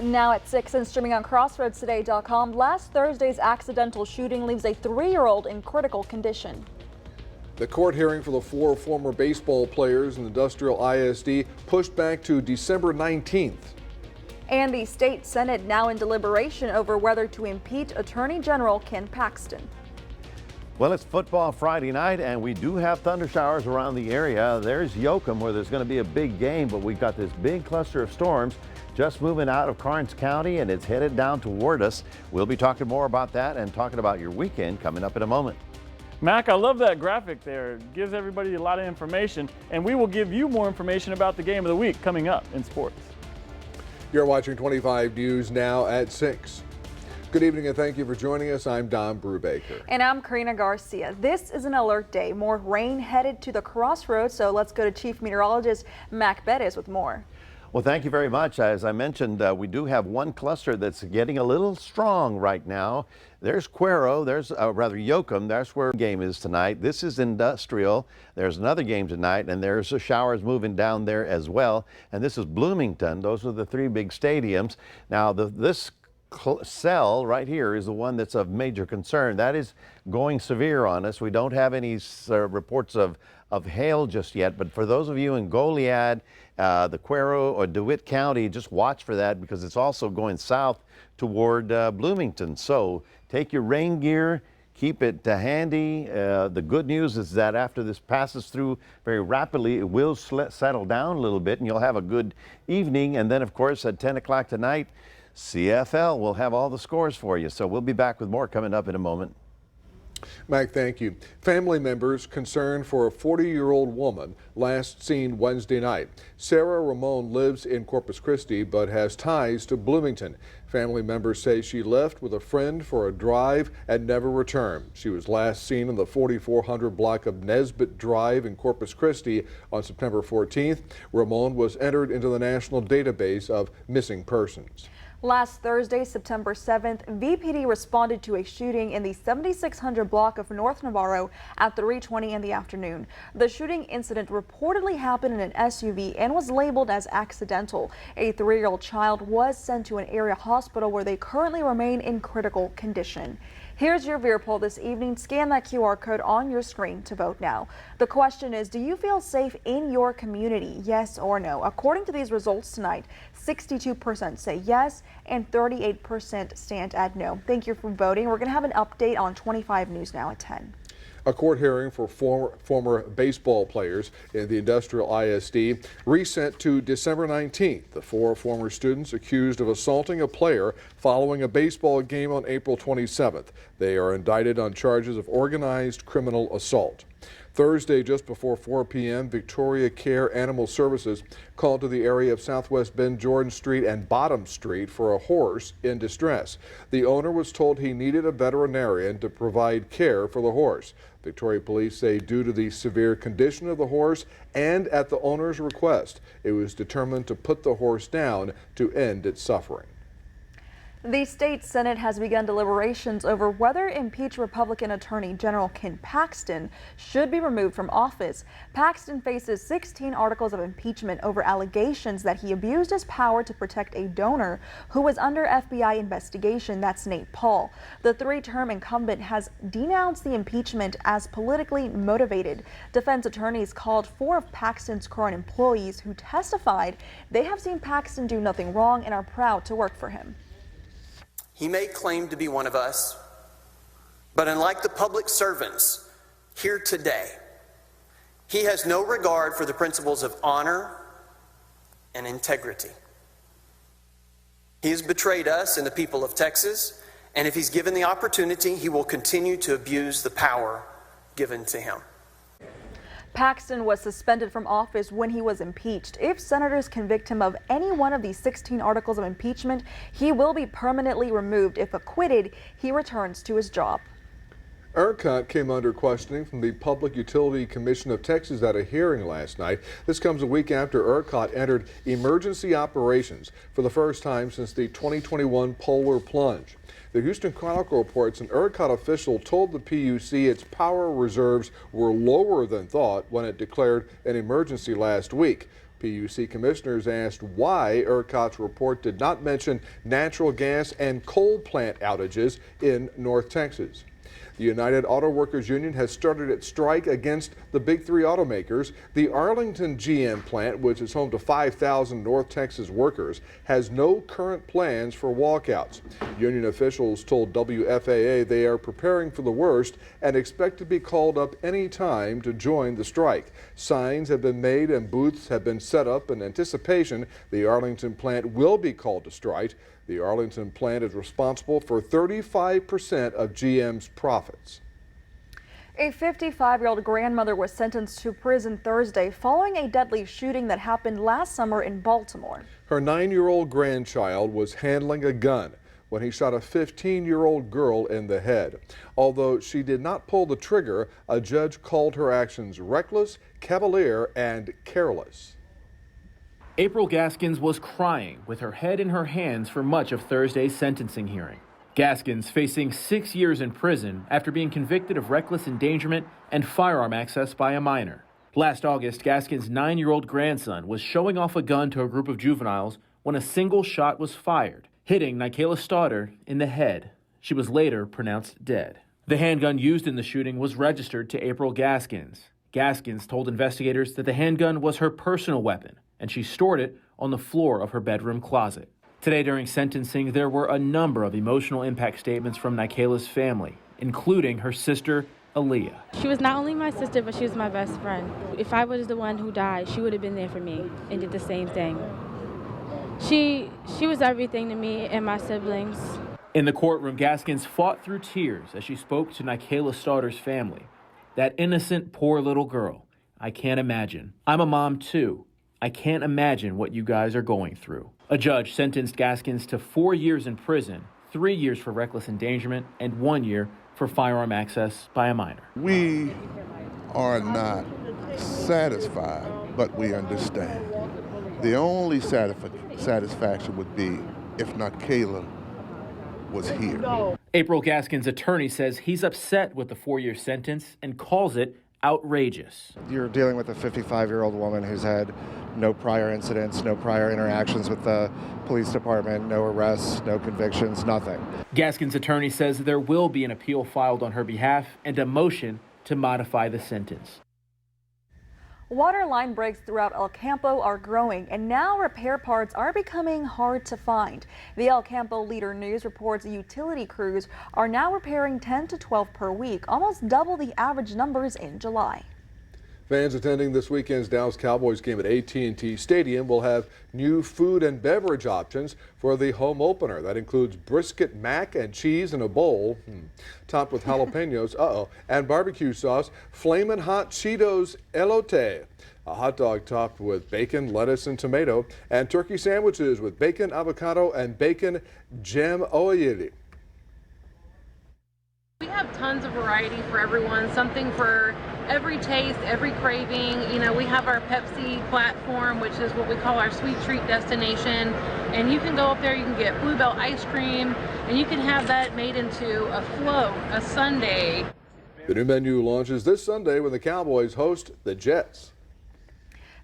Now at 6 and streaming on CrossroadsToday.com, last Thursday's accidental shooting leaves a 3-year-old in critical condition. The court hearing for the 4 former baseball players in Industrial ISD pushed back to December 19th. And the state Senate now in deliberation over whether to impeach Attorney General Ken Paxton. Well, it's football Friday night, and we do have thunder showers around the area. There's Yoakum, where there's going to be a big game, but we've got this big cluster of storms just moving out of Karnes County, and it's headed down toward us. We'll be talking more about that and talking about your weekend coming up in a moment. Mac, I love that graphic there. It gives everybody a lot of information, and we will give you more information about the game of the week coming up in sports. You're watching 25 News now at 6. Good evening and thank you for joining us. I'm Don Brubaker. And I'm Karina Garcia. This is an alert day. More rain headed to the crossroads, so let's go to Chief Meteorologist Mac Bettis with more. Well, thank you very much. As I mentioned, we do have one cluster that's getting a little strong right now. There's Cuero, there's rather Yoakum, that's where the game is tonight. This is Industrial. There's another game tonight, and there's showers moving down there as well. And this is Bloomington. Those are the 3 big stadiums. Now, this cell right here is the one that's of major concern. That is going severe on us. We don't have any reports of hail just yet, but for those of you in Goliad, the Cuero or DeWitt County, just watch for that because it's also going south toward Bloomington. So take your rain gear, keep it handy. The good news is that after this passes through very rapidly, it will settle down a little bit and you'll have a good evening. And then, of course, at 10 o'clock tonight, CFL will have all the scores for you. So we'll be back with more coming up in a moment. Mac, thank you. Family members concerned for a 40-year-old woman last seen Wednesday night. Sarah Ramon lives in Corpus Christi but has ties to Bloomington. Family members say she left with a friend for a drive and never returned. She was last seen on the 4400 block of Nesbitt Drive in Corpus Christi on September 14th. Ramon was entered into the national database of missing persons. Last Thursday, September 7th, VPD responded to a shooting in the 7600 block of North Navarro at 3:20 in the afternoon. The shooting incident reportedly happened in an SUV and was labeled as accidental. A 3-year-old child was sent to an area hospital where they currently remain in critical condition. Here's your Veer poll this evening. Scan that QR code on your screen to vote now. The question is, do you feel safe in your community? Yes or no? According to these results tonight, 62% say yes and 38% stand at no. Thank you for voting. We're going to have an update on 25 News now at 10. A court hearing for former baseball players in the Industrial ISD reset to December 19th. The 4 former students accused of assaulting a player following a baseball game on April 27th. They are indicted on charges of organized criminal assault. Thursday, just before 4 p.m., Victoria Care Animal Services called to the area of Southwest Bend Jordan Street and Bottom Street for a horse in distress. The owner was told he needed a veterinarian to provide care for the horse. Victoria police say due to the severe condition of the horse and at the owner's request, it was determined to put the horse down to end its suffering. The state Senate has begun deliberations over whether impeached Republican Attorney General Ken Paxton should be removed from office. Paxton faces 16 articles of impeachment over allegations that he abused his power to protect a donor who was under FBI investigation. That's Nate Paul. The 3-term incumbent has denounced the impeachment as politically motivated. Defense attorneys called 4 of Paxton's current employees who testified they have seen Paxton do nothing wrong and are proud to work for him. He may claim to be one of us, but unlike the public servants here today, he has no regard for the principles of honor and integrity. He has betrayed us and the people of Texas, and if he's given the opportunity, he will continue to abuse the power given to him. Paxton was suspended from office when he was impeached. If senators convict him of any one of these 16 articles of impeachment, he will be permanently removed. If acquitted, he returns to his job. ERCOT came under questioning from the Public Utility Commission of Texas at a hearing last night. This comes a week after ERCOT entered emergency operations for the first time since the 2021 polar plunge. The Houston Chronicle reports an ERCOT official told the PUC its power reserves were lower than thought when it declared an emergency last week. PUC commissioners asked why ERCOT's report did not mention natural gas and coal plant outages in North Texas. The United Auto Workers Union has started its strike against the big three automakers. The Arlington GM plant, which is home to 5,000 North Texas workers, has no current plans for walkouts. Union officials told WFAA they are preparing for the worst and expect to be called up any time to join the strike. Signs have been made and booths have been set up in anticipation the Arlington plant will be called to strike. The Arlington plant is responsible for 35% of GM's profits. A 55-year-old grandmother was sentenced to prison Thursday following a deadly shooting that happened last summer in Baltimore. Her 9-year-old grandchild was handling a gun when he shot a 15-year-old girl in the head. Although she did not pull the trigger, a judge called her actions reckless, cavalier, and careless. April Gaskins was crying with her head in her hands for much of Thursday's sentencing hearing. Gaskins facing 6 years in prison after being convicted of reckless endangerment and firearm access by a minor. Last August, Gaskins' 9-year-old grandson was showing off a gun to a group of juveniles when a single shot was fired, hitting Nikayla Stoddard in the head. She was later pronounced dead. The handgun used in the shooting was registered to April Gaskins. Gaskins told investigators that the handgun was her personal weapon, and she stored it on the floor of her bedroom closet. Today during sentencing, there were a number of emotional impact statements from Nikayla's family, including her sister, Aaliyah. She was not only my sister, but she was my best friend. If I was the one who died, she would have been there for me and did the same thing. She was everything to me and my siblings. In the courtroom, Gaskins fought through tears as she spoke to Nikayla Stoddard's family. That innocent, poor little girl. I can't imagine. I'm a mom too. I can't imagine what you guys are going through. A judge sentenced Gaskins to 4 years in prison, 3 years for reckless endangerment, and 1 year for firearm access by a minor. We are not satisfied, but we understand. The only satisfaction would be if Nikayla was here. April Gaskins' attorney says he's upset with the 4-year sentence and calls it outrageous. You're dealing with a 55-year-old woman who's had no prior incidents, no prior interactions with the police department, no arrests, no convictions, nothing. Gaskins' attorney says there will be an appeal filed on her behalf and a motion to modify the sentence. Water line breaks throughout El Campo are growing, and now repair parts are becoming hard to find. The El Campo Leader News reports utility crews are now repairing 10 to 12 per week, almost double the average numbers in July. Fans attending this weekend's Dallas Cowboys game at AT&T Stadium will have new food and beverage options for the home opener. That includes brisket mac and cheese in a bowl, topped with jalapenos, and barbecue sauce, Flamin' Hot Cheetos Elote, a hot dog topped with bacon, lettuce, and tomato, and turkey sandwiches with bacon, avocado, and bacon gem oil. We have tons of variety for everyone, something for every taste, every craving. You know, we have our Pepsi platform, which is what we call our sweet treat destination. And you can go up there, you can get Bluebell ice cream, and you can have that made into a float, a sundae. The new menu launches this Sunday when the Cowboys host the Jets.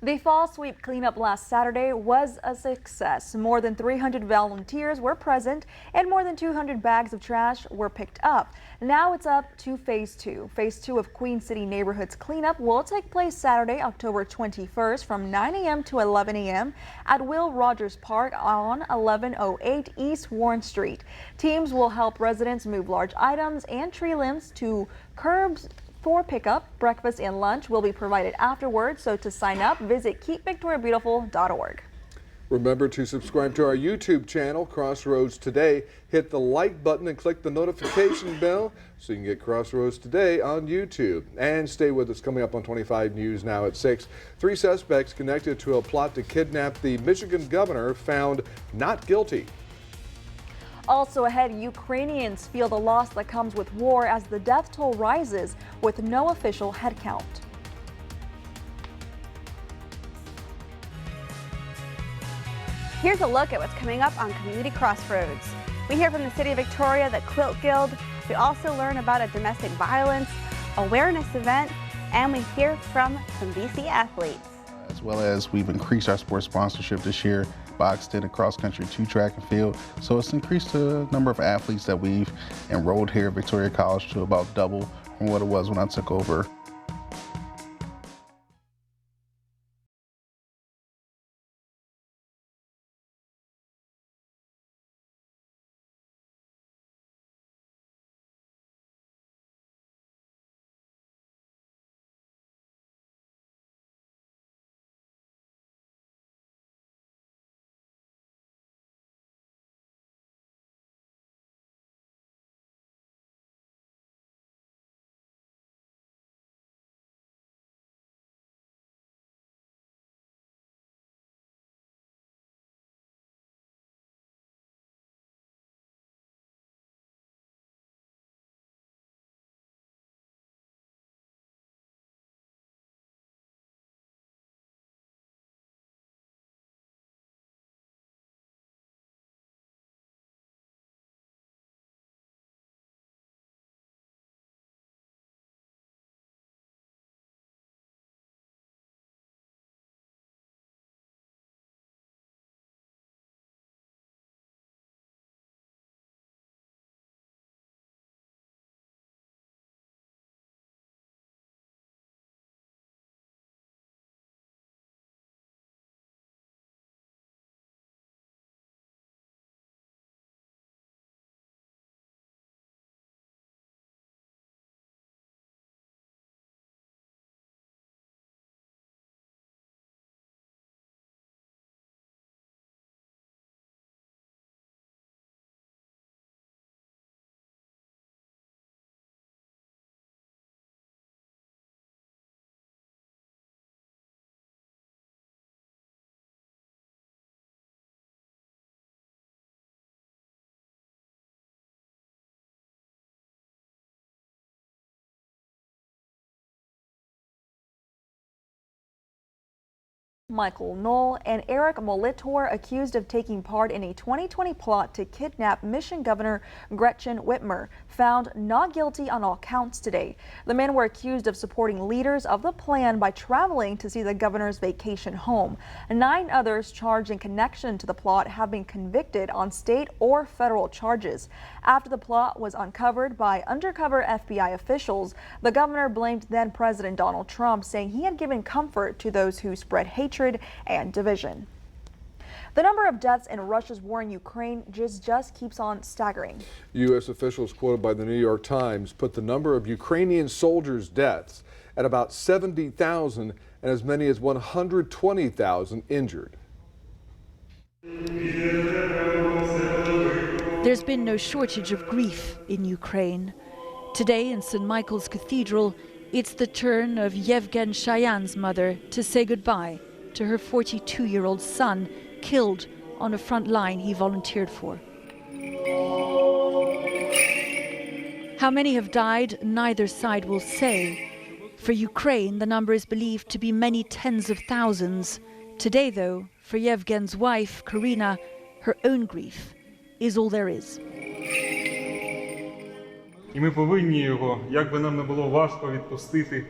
The fall sweep cleanup last Saturday was a success. More than 300 volunteers were present and more than 200 bags of trash were picked up. Now it's up to Phase 2. Phase 2 of Queen City Neighborhoods cleanup will take place Saturday, October 21st from 9 a.m. to 11 a.m. at Will Rogers Park on 1108 East Warren Street. Teams will help residents move large items and tree limbs to curbs for pickup. Breakfast and lunch will be provided afterwards, so to sign up, visit keepvictoriabeautiful.org. Remember to subscribe to our YouTube channel, Crossroads Today. Hit the like button and click the notification bell so you can get Crossroads Today on YouTube. And stay with us. Coming up on 25 News now at 6. 3 suspects connected to a plot to kidnap the Michigan governor found not guilty. Also ahead, Ukrainians feel the loss that comes with war as the death toll rises with no official head count. Here's a look at what's coming up on Community Crossroads. We hear from the City of Victoria, the Quilt Guild. We also learn about a domestic violence awareness event, and we hear from some BC athletes. As well as we've increased our sports sponsorship this year by extending cross-country to track and field. So it's increased the number of athletes that we've enrolled here at Victoria College to about double from what it was when I took over. Michael Knoll and Eric Molitor accused of taking part in a 2020 plot to kidnap Michigan Governor Gretchen Whitmer, found not guilty on all counts today. The men were accused of supporting leaders of the plan by traveling to see the governor's vacation home. 9 others charged in connection to the plot have been convicted on state or federal charges. After the plot was uncovered by undercover FBI officials, the governor blamed then President Donald Trump, saying he had given comfort to those who spread hatred and division. The number of deaths in Russia's war in Ukraine just keeps on staggering. U.S. officials quoted by the New York Times put the number of Ukrainian soldiers' deaths at about 70,000 and as many as 120,000 injured. There's been no shortage of grief in Ukraine. Today in St. Michael's Cathedral, it's the turn of Yevgen Shayan's mother to say goodbye to her 42-year-old son, killed on a front line he volunteered for. How many have died, neither side will say. For Ukraine, the number is believed to be many tens of thousands. Today, though, for Yevgen's wife, Karina, her own grief is all there is. І ми повинні його, як би нам не було важко, відпустити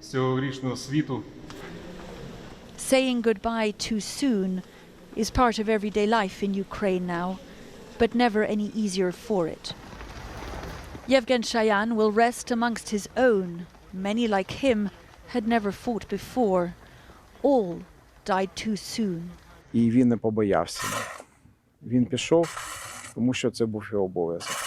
з цього грішного світу. Saying goodbye too soon is part of everyday life in Ukraine now, but never any easier for it. Yevgen Shayan will rest amongst his own. Many like him had never fought before. All died too soon. І він не побоявся. Він пішов, тому що це був його обов'язок.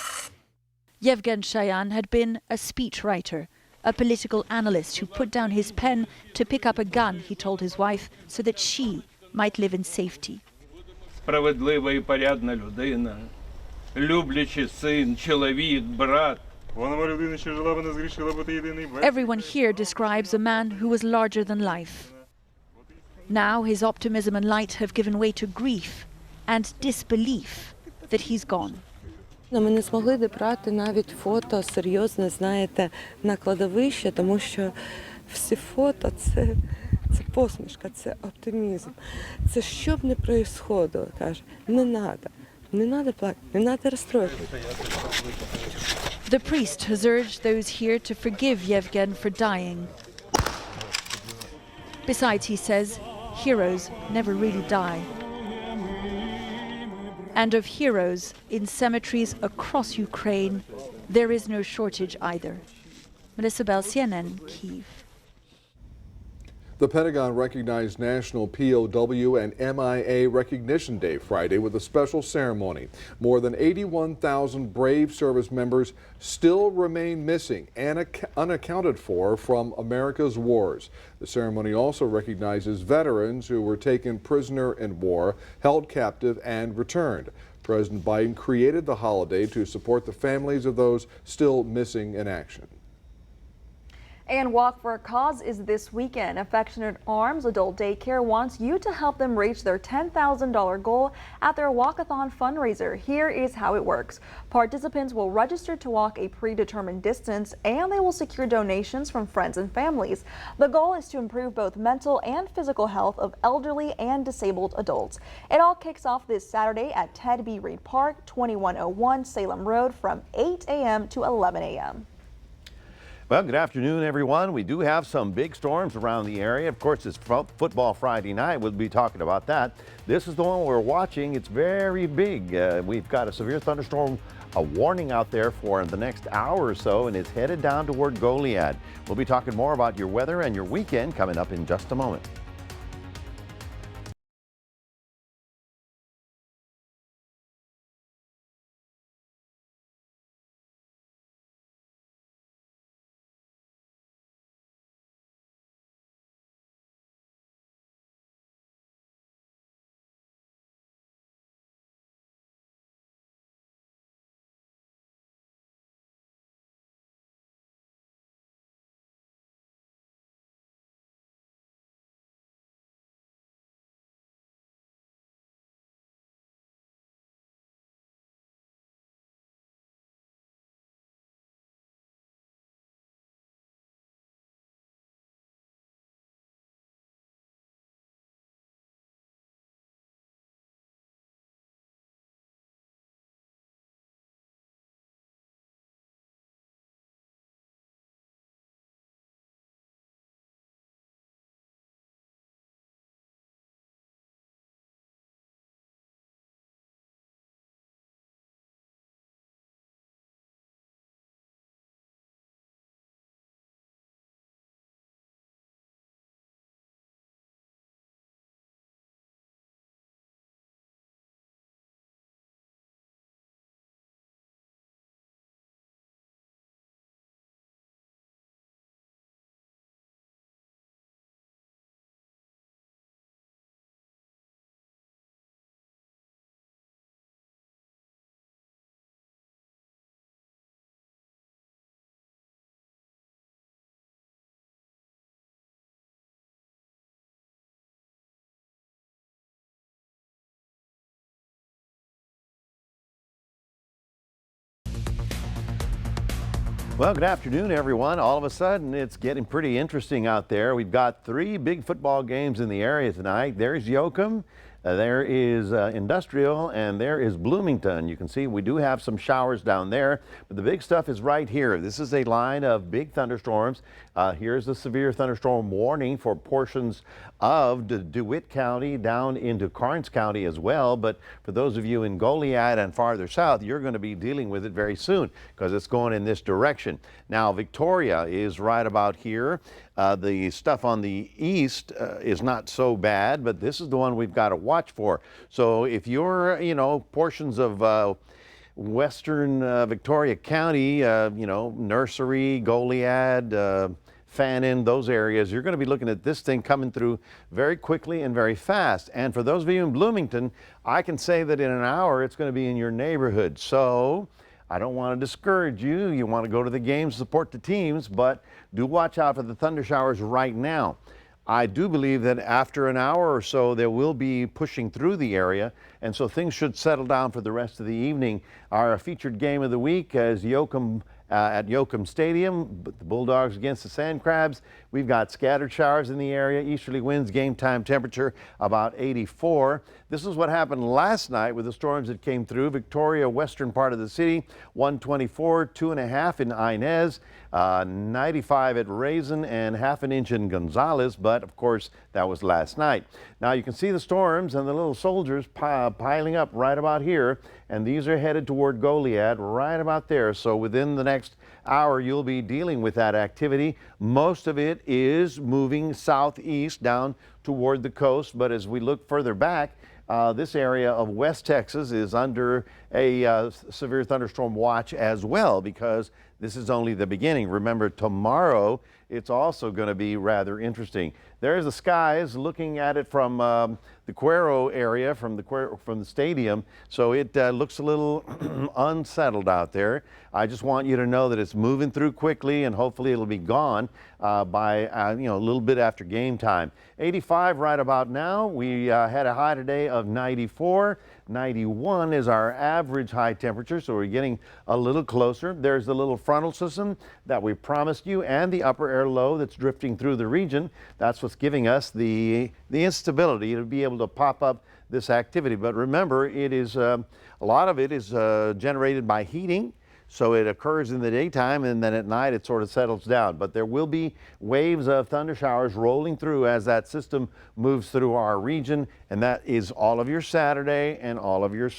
Yevgen Shayan had been a speechwriter, a political analyst who put down his pen to pick up a gun, he told his wife, so that she might live in safety. Справедлива і порядна людина, люблячий син, чоловік, брат. Everyone here describes a man who was larger than life. Now his optimism and light have given way to grief and disbelief that he's gone. Ми не змогли добрати навіть фото серйозне, знаєте, на кладовище, тому що всі фото – це посмішка, це оптимізм. Це що б не происходило, каже, не треба плакати, не треба розстроїтися. The priest has urged those here to forgive Yevgen for dying. Besides, he says, heroes never really die. And of heroes in cemeteries across Ukraine, there is no shortage either. Melissa Bell, CNN, Kyiv. The Pentagon recognized National POW and MIA Recognition Day Friday with a special ceremony. More than 81,000 brave service members still remain missing and unaccounted for from America's wars. The ceremony also recognizes veterans who were taken prisoner in war, held captive, and returned. President Biden created the holiday to support the families of those still missing in action. And Walk for a Cause is this weekend. Affectionate Arms Adult Daycare wants you to help them reach their $10,000 goal at their walkathon fundraiser. Here is how it works. Participants will register to walk a predetermined distance, and they will secure donations from friends and families. The goal is to improve both mental and physical health of elderly and disabled adults. It all kicks off this Saturday at Ted B. Reed Park, 2101 Salem Road from 8 a.m. to 11 a.m. Well, good afternoon, everyone. We do have some big storms around the area. Of course, it's Football Friday night. We'll be talking about that. This is the one we're watching. It's very big. We've got a severe thunderstorm warning out there for the next hour or so, and it's headed down toward Goliad. We'll be talking more about your weather and your weekend coming up in just a moment. Well, good afternoon, everyone. All of a sudden, it's getting pretty interesting out there. We've got 3 big football games in the area tonight. There's Yoakum, there is Industrial, and there is Bloomington. You can see we do have some showers down there, but the big stuff is right here. This is a line of big thunderstorms. Here's the severe thunderstorm warning for portions of DeWitt County down into Karnes County as well. But for those of you in Goliad and farther south, you're going to be dealing with it very soon because it's going in this direction. Now, Victoria is right about here. The stuff on the east is not so bad, but this is the one we've got to watch for. So if you're, portions of western Victoria County, Nursery, Goliad, Fannin, those areas, you're going to be looking at this thing coming through very quickly and very fast. And for those of you in Bloomington, I can say that in an hour it's going to be in your neighborhood. So I don't want to discourage you. You want to go to the games, support the teams, but do watch out for the thunder showers right now. I do believe that after an hour or so, they will be pushing through the area, and so things should settle down for the rest of the evening. Our featured game of the week is Yoakum at Yoakum Stadium, the Bulldogs against the Sand Crabs. We've got scattered showers in the area, easterly winds, game time temperature about 84. This is what happened last night with the storms that came through Victoria, western part of the city. 124, 2.5 in Inez, 95 at Raisin, and half an inch in Gonzales. But of course, that was last night. Now you can see the storms and the little soldiers piling up right about here. And these are headed toward Goliad right about there. So within the next hour, you'll be dealing with that activity. Most of it is moving southeast down toward the coast. But as we look further back, this area of West Texas is under a severe thunderstorm watch as well, because this is only the beginning. Remember, tomorrow it's also going to be rather interesting. There's the skies, looking at it from the Cuero area, from the stadium. So it looks a little unsettled out there. I just want you to know that it's moving through quickly, and hopefully it'll be gone by a little bit after game time. 85 right about now. We had a high today of 94. 91 is our average high temperature, so we're getting a little closer. There's the little frontal system that we promised you, and the upper air low that's drifting through the region. That's what's giving us the instability to be able to pop up this activity. But remember, it is a lot of it is generated by heating. So it occurs in the daytime, and then at night it sort of settles down. But there will be waves of thunder showers rolling through as that system moves through our region, and that is all of your Saturday and all of your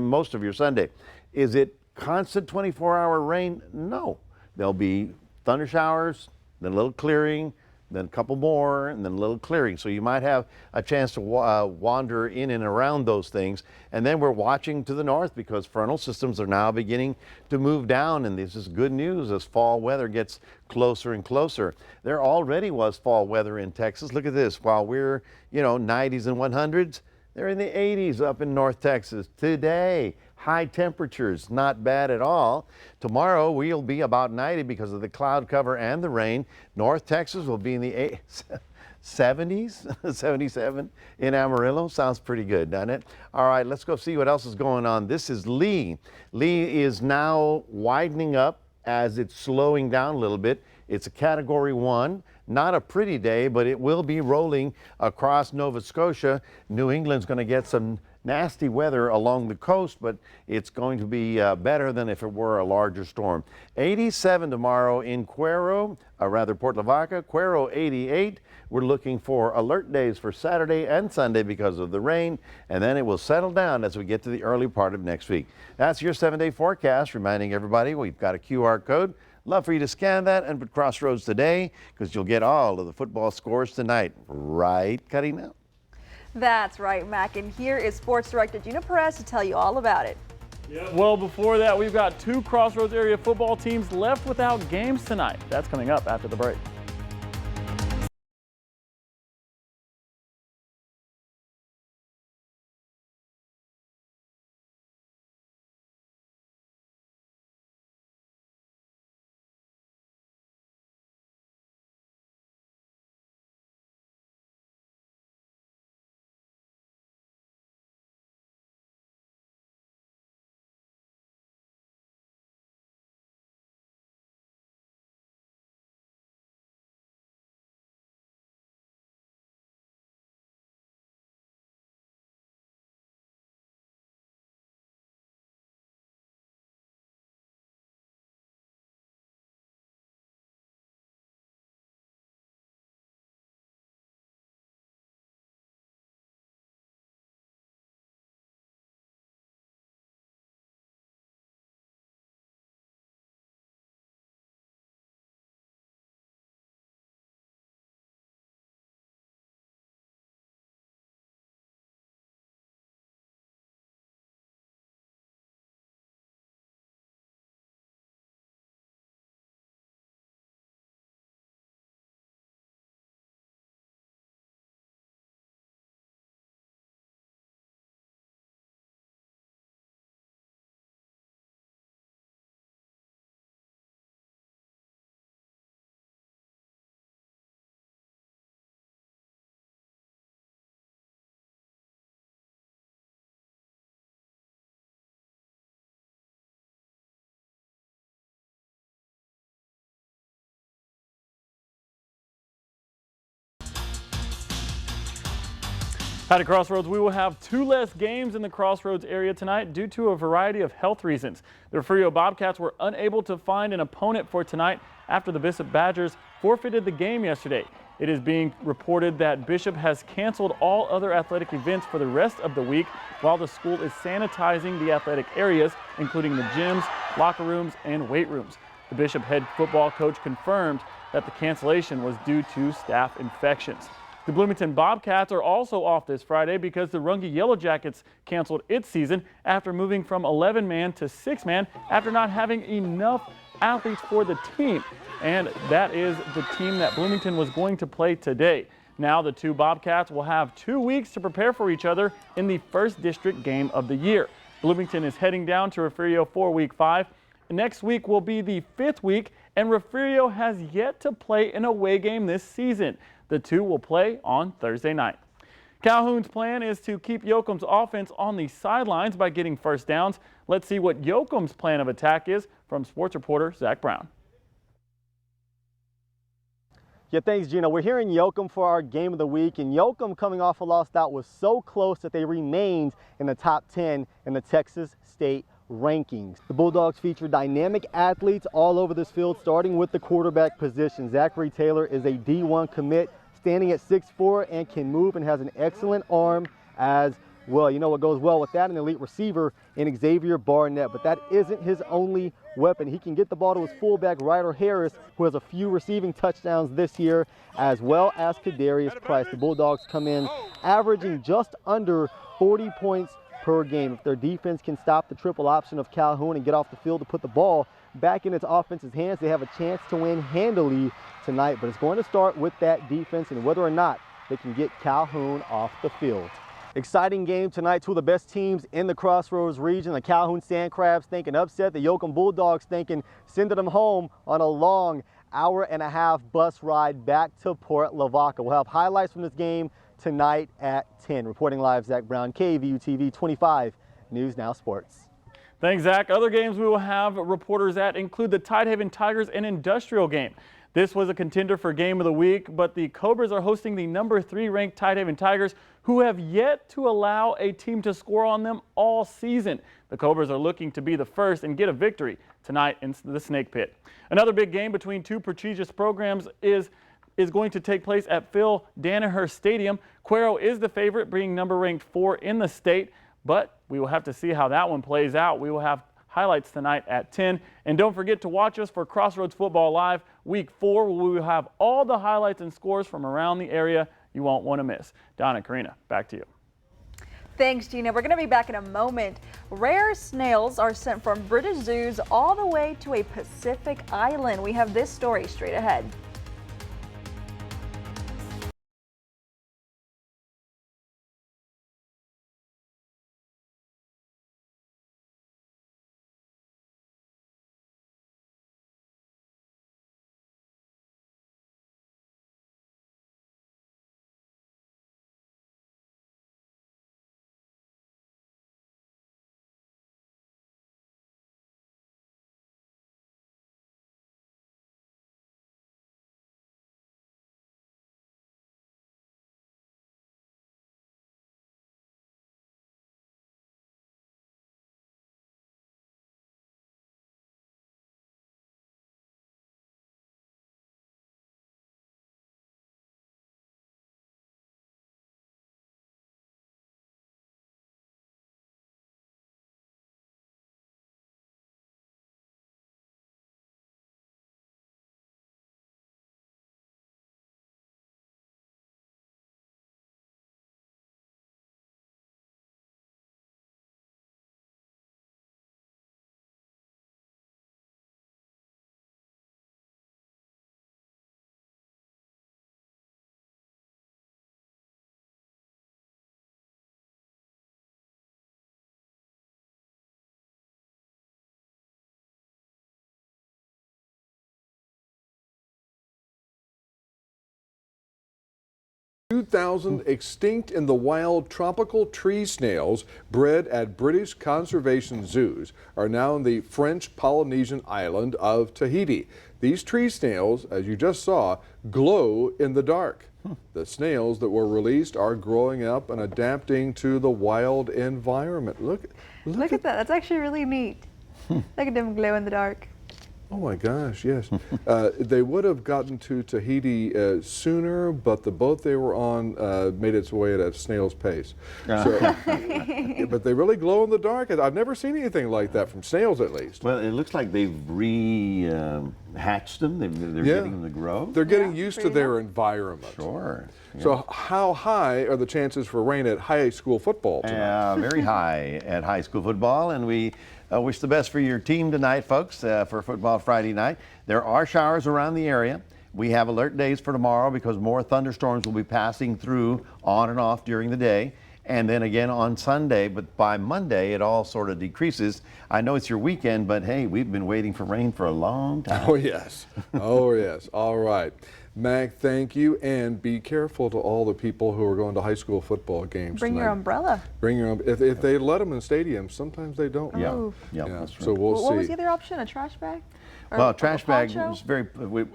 most of your Sunday. Is it constant 24-hour rain? No. There'll be thunder showers, then a little clearing, then a couple more, and then a little clearing. So you might have a chance to wander in and around those things. And then we're watching to the north, because frontal systems are now beginning to move down, and this is good news as fall weather gets closer and closer. There already was fall weather in Texas. Look at this. While we're, 90s and 100s, they're in the 80s up in North Texas today. High temperatures, not bad at all. Tomorrow we'll be about 90 because of the cloud cover and the rain. North Texas will be in the 70s, 77 in Amarillo. Sounds pretty good, doesn't it? All right, let's go see what else is going on. This is Lee. Lee is now widening up as it's slowing down a little bit. It's a Category 1. Not a pretty day, but it will be rolling across Nova Scotia. New England's going to get some nasty weather along the coast, but it's going to be better than if it were a larger storm. 87 tomorrow in Cuero, Port Lavaca. Cuero 88. We're looking for alert days for Saturday and Sunday because of the rain, and then it will settle down as we get to the early part of next week. That's your 7-day forecast, reminding everybody we've got a QR code. Love for you to scan that and put Crossroads today, because you'll get all of the football scores tonight. Right, Karina? That's right, Mac. And here is Sports Director Gina Perez to tell you all about it. Yeah, well, before that, we've got 2 Crossroads area football teams left without games tonight. That's coming up after the break. At Crossroads, we will have 2 less games in the Crossroads area tonight due to a variety of health reasons. The Refugio Bobcats were unable to find an opponent for tonight after the Bishop Badgers forfeited the game yesterday. It is being reported that Bishop has canceled all other athletic events for the rest of the week while the school is sanitizing the athletic areas, including the gyms, locker rooms, and weight rooms. The Bishop head football coach confirmed that the cancellation was due to staff infections. The Bloomington Bobcats are also off this Friday because the Runge Yellow Jackets canceled its season after moving from 11-man to 6-man after not having enough athletes for the team. And that is the team that Bloomington was going to play today. Now the 2 Bobcats will have 2 weeks to prepare for each other in the first district game of the year. Bloomington is heading down to Refugio for week 5. Next week will be the 5th week, and Refugio has yet to play an away game this season. The 2 will play on Thursday night. Calhoun's plan is to keep Yoakum's offense on the sidelines by getting first downs. Let's see what Yoakum's plan of attack is from sports reporter Zach Brown. Yeah, thanks, Gino. We're here in Yoakum for our game of the week, and Yoakum, coming off a loss that was so close that they remained in the top 10 in the Texas State rankings. The Bulldogs feature dynamic athletes all over this field, starting with the quarterback position. Zachary Taylor is a D1 commit, standing at 6'4" and can move and has an excellent arm as well. You know what goes well with that? An elite receiver in Xavier Barnett, but that isn't his only weapon. He can get the ball to his fullback, Ryder Harris, who has a few receiving touchdowns this year, as well as Kadarius Price. The Bulldogs come in averaging just under 40 points per game. If their defense can stop the triple option of Calhoun and get off the field to put the ball back in its offense's hands, they have a chance to win handily tonight. But it's going to start with that defense and whether or not they can get Calhoun off the field. Exciting game tonight. 2 of the best teams in the Crossroads region. The Calhoun Sandcrabs thinking upset. The Yoakum Bulldogs thinking sending them home on a long hour-and-a-half bus ride back to Port Lavaca. We'll have highlights from this game tonight at 10. Reporting live, Zach Brown, KVU TV 25 News Now Sports. Thanks, Zach. Other games we will have reporters at include the Tidehaven Tigers and Industrial game. This was a contender for game of the week, but the Cobras are hosting the number 3 ranked Tidehaven Tigers, who have yet to allow a team to score on them all season. The Cobras are looking to be the first and get a victory tonight in the Snake Pit. Another big game between 2 prestigious programs is going to take place at Phil Danaher Stadium. Cuero is the favorite, being number ranked 4 in the state, but we will have to see how that one plays out. We will have highlights tonight at 10. And don't forget to watch us for Crossroads Football Live Week 4, where we will have all the highlights and scores from around the area you won't want to miss. Donna, Karina, back to you. Thanks, Gina. We're going to be back in a moment. Rare snails are sent from British zoos all the way to a Pacific island. We have this story straight ahead. $2,000 extinct in the wild tropical tree snails bred at British conservation zoos are now in the French Polynesian island of Tahiti. These tree snails, as you just saw, glow in the dark. The snails that were released are growing up and adapting to the wild environment. Look Look at that. That's actually really neat. Look at them glow in the dark. Oh my gosh, yes. They would have gotten to Tahiti sooner, but the boat they were on made its way at a snail's pace. So, but they really glow in the dark. I've never seen anything like that from snails, at least. Well, it looks like they've hatched them. They're getting them to grow. They're getting used to their environment. Sure. So how high are the chances for rain at high school football tonight? Very high at high school football, and we wish the best for your team tonight, folks, for football Friday night. There are showers around the area. We have alert days for tomorrow because more thunderstorms will be passing through on and off during the day. And then again on Sunday, but by Monday it all sort of decreases. I know it's your weekend, but hey, we've been waiting for rain for a long time. Oh yes, oh yes. All right, Mac, thank you, and be careful to all the people who are going to high school football games Bring tonight. your umbrella. Bring your if they let them in stadiums, sometimes they don't. Oh. Yeah, that's right. So we'll see. What was the other option? A trash bag? Or Well, a trash bag poncho? is very,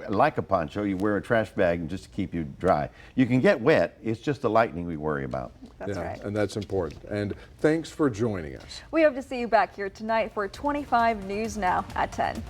like a poncho, you wear a trash bag just to keep you dry. You can get wet, it's just the lightning we worry about. That's right. And that's important. And thanks for joining us. We hope to see you back here tonight for 25 News Now at 10.